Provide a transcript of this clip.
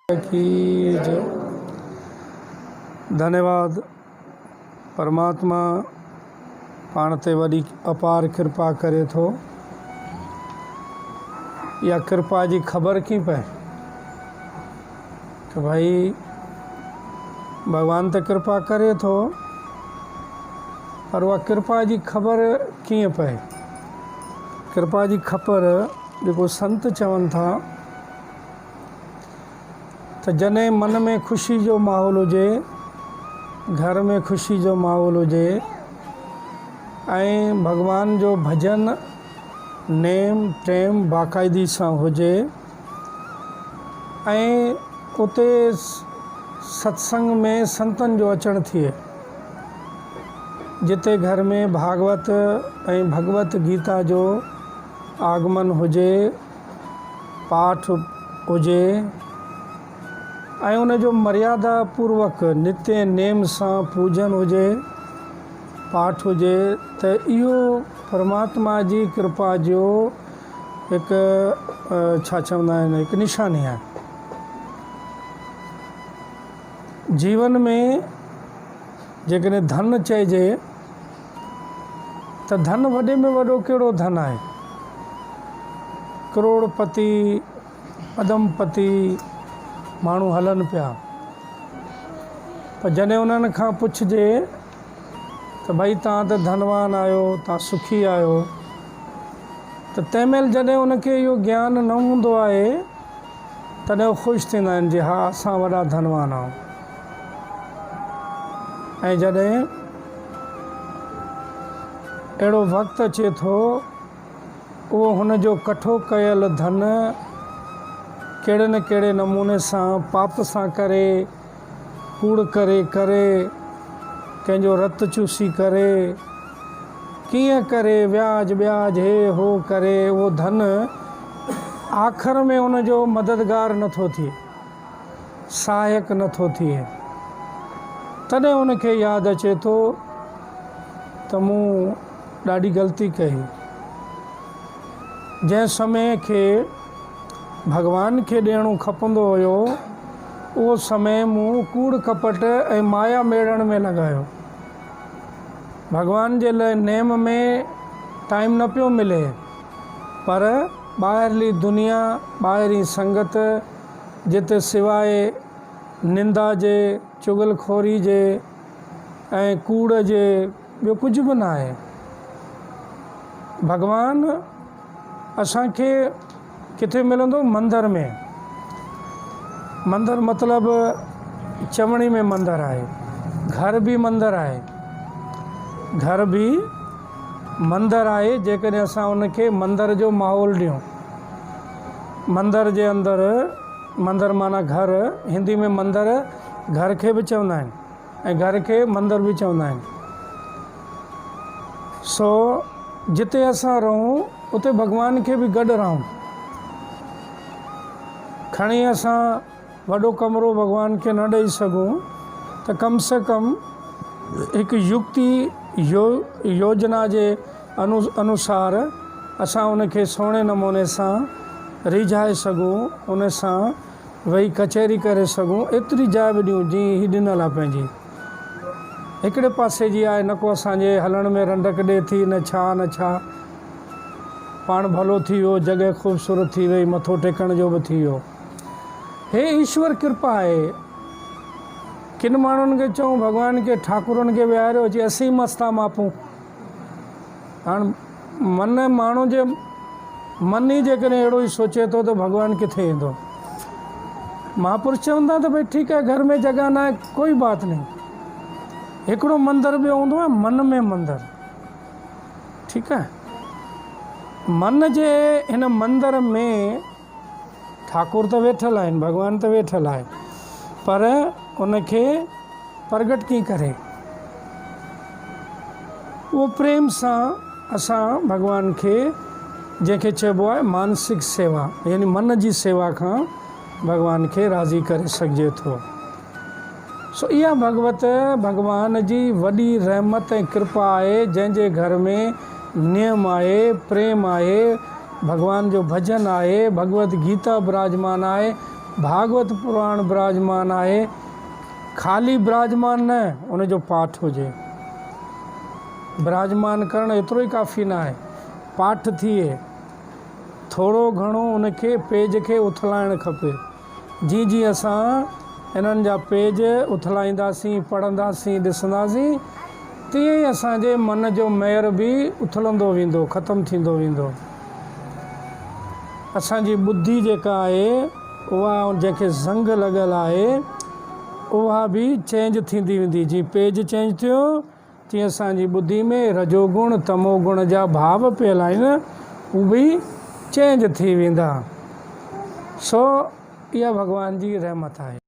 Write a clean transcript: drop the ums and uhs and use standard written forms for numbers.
की जय। धन्यवाद। परमात्मा पाण ते वॾी अपार कृपा करे थो। या कृपा जी ख़बर कीअं पए कि भाई भगवान त कृपा करे थो, पर उहा कृपा जी ख़बर कीअं पए। कृपा जी ख़बर जेको संत चवनि था त जॾहिं मन में ख़ुशी जो माहौल हुजे, घर में ख़ुशी जो माहौल हुजे ऐं भगवान जो भजन नेम टेम बाक़ाइदी सां हुजे ऐं उते सत्संग में संतनि जो अचणु थिए, जिते घर में भागवत ऐं भगवत गीता जो आगमन हुजे, पाठ हुजे ऐं उन जो मर्यादा पूर्वक नित्य नेम सां पूजन हुजे, पाठ हुजे, त इहो परमात्मा जी कृपा जो हिकु छा चवंदा आहिनि, हिकु निशानी आहे। जीवन में जेकॾहिं धन चइजे त धन वॾे में वॾो कहिड़ो धन आहे। करोड़पति पदमपति माण्हू हलनि पिया, पर जॾहिं उन्हनि खां पुछिजे त भई तव्हां त धनवान आहियो, तव्हां सुखी आहियो, त तंहिं महिल जॾहिं उनखे इहो ज्ञान न हूंदो आहे तॾहिं उहे ख़ुशि थींदा आहिनि जी हा असां वॾा धनवान आहियूं। ऐं जॾहिं अहिड़ो वक़्तु अचे थो, उहो हुनजो कठो कयल धन कहिड़े न कहिड़े नमूने सां पाप सां करे, कूड़ करे कंहिंजो रत चूसी करे, कीअं करे व्याज ब्याज हे हो करे, उहो धन आख़िर में उनजो मददगार नथो थिए, सहायक नथो थिए। तॾहिं उनखे यादि अचे थो त मूं ॾाढी ग़लती कई। जंहिं समय खे भगवान खे ॾियणो खपंदो हुयो, उहो समय मूं कूड़ कपट ऐं माया मेड़ण में लॻायो। भगवान जे लाइ नेम में टाइम न पियो मिले, पर ॿाहिरली दुनिया, ॿाहिरी संगत, जिते सवाइ निंदा जे, चुगलखोरी जे ऐं कूड़ जे ॿियो कुझु बि न आहे। भगवान असांखे किथे मिलंदो? मंदर में। मंदर मतिलबु चवणी में मंदर आहे, घर बि मंदर आहे। घर बि मंदर आहे जेकॾहिं असां उनखे मंदर जो माहौल ॾियूं। मंदर जे अंदरि, मंदर माना घर, हिंदी में मंदर घर खे बि चवंदा आहिनि ऐं घर खे मंदर बि चवंदा आहिनि। सो जिते असां रहूं उते भगवान खे बि गॾु रहूं। खणी असां वॾो कमरो भगवान खे न ॾेई सघूं त कम से कम हिकु युक्ति योजना जे अनुसार असां उनखे सुहिणे नमूने सां रिझाए सघूं, उन सां वेही कचहरी करे सघूं। एतिरी जाइ बि ॾियूं जीअं ही ॾिनल आहे पंहिंजी, हिकिड़े पासे जी आहे, न को असांजे हलण में रंडक ॾिए थी, न छा पाण भलो थी वियो, जॻह ख़ूबसूरत थी वई, मथो टेकण जो बि थी वियो। हे ईश्वर कृपा आहे। किन माण्हुनि खे चऊं भगवान खे, ठाकुरनि खे विहारियो अची असीं मस्तु था मापूं। हाणे मन माण्हू जे मन ई जेकॾहिं अहिड़ो ई सोचे थो त भगवान किथे ईंदो। महापुरुष चवंदा त भई ठीकु आहे, घर में जॻह न आहे, कोई बात नहीं, हिकिड़ो मंदर ॿियो हूंदो आहे, मन में मंदर। ठीकु आहे, मन जे हिन मंदर में ठाकुर त वेठल आहिनि, भगवान त वेठल आहे, पर उनखे प्रगट कीअं करे? उहो प्रेम सां असां भगवान खे, जंहिंखे चइबो आहे मानसिक सेवा, यानी मन जी सेवा खां भगवान खे राज़ी करे सघिजे थो। सो इहा भगवत भगवान जी वॾी रहमत ऐं कृपा आहे, जंहिंजे घर में नियम आहे, प्रेम आहे, भगवान जो भजन आहे, भगवत गीता विराजमान आहे, भागवत पुराण विराजमान आहे। खाली विराजमान न, उनजो पाठ हुजे। विराजमान करणु एतिरो ई काफ़ी न आहे, पाठ थिए, थोरो घणो उनखे पेज खे उथलाइणु खपे। जीअं जीअं असां इन्हनि जा पेज उथलाईंदासीं, पढ़ंदासीं, ॾिसंदासीं, तीअं ई असांजे मन जो मेर बि उथलंदो वेंदो, ख़तमु थींदो वेंदो। असांजी ॿुधी जेका आहे उहा जंहिंखे ज़ंग लॻल आहे उहा बि चेंज थींदी वेंदी। जीअं पेज चेंज थियो तीअं असांजी ॿुधी में रजोगुण तमोगुण जा भाव पियल आहिनि, उहे बि चेंज थी वेंदा। सो इहा भॻवान जी रहमत आहे।